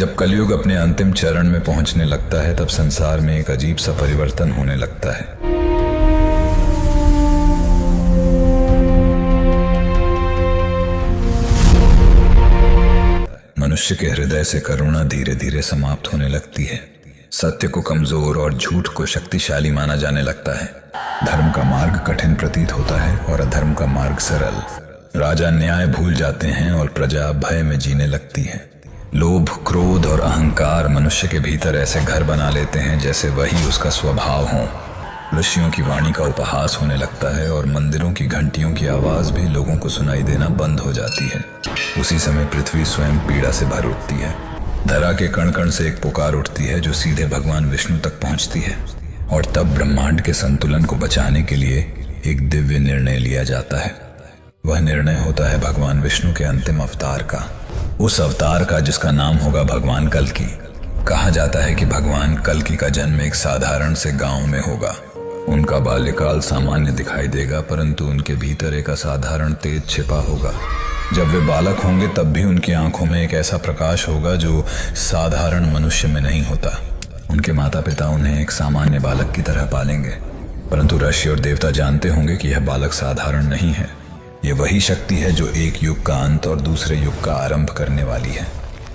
जब कलयुग अपने अंतिम चरण में पहुंचने लगता है तब संसार में एक अजीब सा परिवर्तन होने लगता है। मनुष्य के हृदय से करुणा धीरे धीरे समाप्त होने लगती है। सत्य को कमजोर और झूठ को शक्तिशाली माना जाने लगता है। धर्म का मार्ग कठिन प्रतीत होता है और अधर्म का मार्ग सरल। राजा न्याय भूल जाते हैं और प्रजा भय में जीने लगती है। लोभ, क्रोध और अहंकार मनुष्य के भीतर ऐसे घर बना लेते हैं जैसे वही उसका स्वभाव हो। ऋषियों की वाणी का उपहास होने लगता है और मंदिरों की घंटियों की आवाज भी लोगों को सुनाई देना बंद हो जाती है। उसी समय पृथ्वी स्वयं पीड़ा से भर उठती है। धरा के कण कण से एक पुकार उठती है जो सीधे भगवान विष्णु तक पहुंचती है। और तब ब्रह्मांड के संतुलन को बचाने के लिए एक दिव्य निर्णय लिया जाता है। वह निर्णय होता है भगवान विष्णु के अंतिम अवतार का, उस अवतार का जिसका नाम होगा भगवान कल्कि। कहा जाता है कि भगवान कल्कि का जन्म एक साधारण से गांव में होगा। उनका बाल्यकाल सामान्य दिखाई देगा, परंतु उनके भीतर एक असाधारण तेज छिपा होगा। जब वे बालक होंगे तब भी उनकी आंखों में एक ऐसा प्रकाश होगा जो साधारण मनुष्य में नहीं होता। उनके माता पिता उन्हें एक सामान्य बालक की तरह पालेंगे, परंतु ऋषि और देवता जानते होंगे कि यह बालक साधारण नहीं है। यह वही शक्ति है जो एक युग का अंत और दूसरे युग का आरंभ करने वाली है।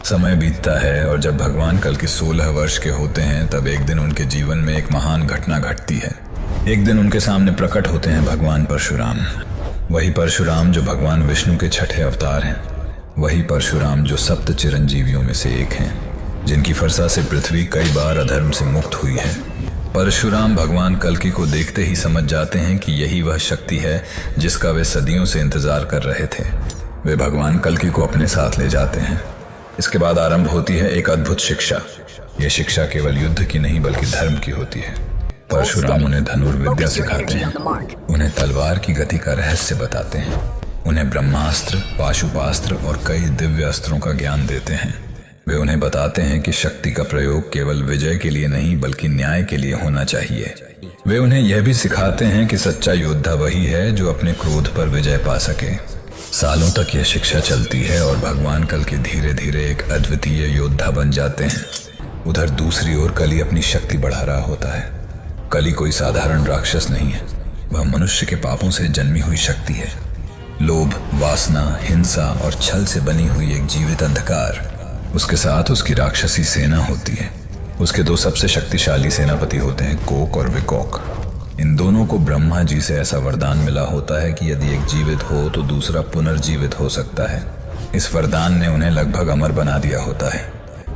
समय बीतता है और जब भगवान कल्कि 16 वर्ष के होते हैं तब एक दिन उनके जीवन में एक महान घटना घटती है। एक दिन उनके सामने प्रकट होते हैं भगवान परशुराम। वही परशुराम जो भगवान विष्णु के छठे अवतार हैं। वही परशुराम जो सप्त चिरंजीवियों में से एक हैं, जिनकी फरसा से पृथ्वी कई बार अधर्म से मुक्त हुई है। परशुराम भगवान कल्कि को देखते ही समझ जाते हैं कि यही वह शक्ति है जिसका वे सदियों से इंतजार कर रहे थे। वे भगवान कल्कि को अपने साथ ले जाते हैं। इसके बाद आरंभ होती है एक अद्भुत शिक्षा। यह शिक्षा केवल युद्ध की नहीं बल्कि धर्म की होती है। परशुराम उन्हें धनुर्विद्या सिखाते हैं, उन्हें तलवार की गति का रहस्य बताते हैं, उन्हें ब्रह्मास्त्र, पाशुपास्त्र और कई दिव्य अस्त्रों का ज्ञान देते हैं। वे उन्हें बताते हैं कि शक्ति का प्रयोग केवल विजय के लिए नहीं बल्कि न्याय के लिए होना चाहिए। वे उन्हें यह भी सिखाते हैं कि सच्चा योद्धा वही है जो अपने क्रोध पर विजय पा सके। सालों तक यह शिक्षा चलती है और भगवान कल्कि धीरे धीरे एक अद्वितीय योद्धा बन जाते हैं। उधर दूसरी ओर कली अपनी शक्ति बढ़ा रहा होता है। कली कोई साधारण राक्षस नहीं है, वह मनुष्य के पापों से जन्मी हुई शक्ति है। लोभ, वासना, हिंसा और छल से बनी हुई एक जीवित अंधकार। उसके साथ उसकी राक्षसी सेना होती है। उसके दो सबसे शक्तिशाली सेनापति होते हैं, कोक और विकोक। इन दोनों को ब्रह्मा जी से ऐसा वरदान मिला होता है कि यदि एक जीवित हो तो दूसरा पुनर्जीवित हो सकता है। इस वरदान ने उन्हें लगभग अमर बना दिया होता है।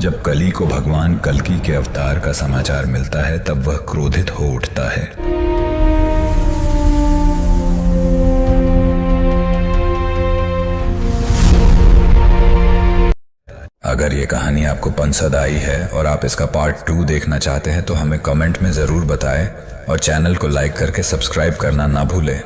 जब कली को भगवान कल्कि के अवतार का समाचार मिलता है तब वह क्रोधित हो उठता है। अगर ये कहानी आपको पसंद आई है और आप इसका पार्ट 2 देखना चाहते हैं तो हमें कमेंट में ज़रूर बताएं और चैनल को लाइक करके सब्सक्राइब करना ना भूलें।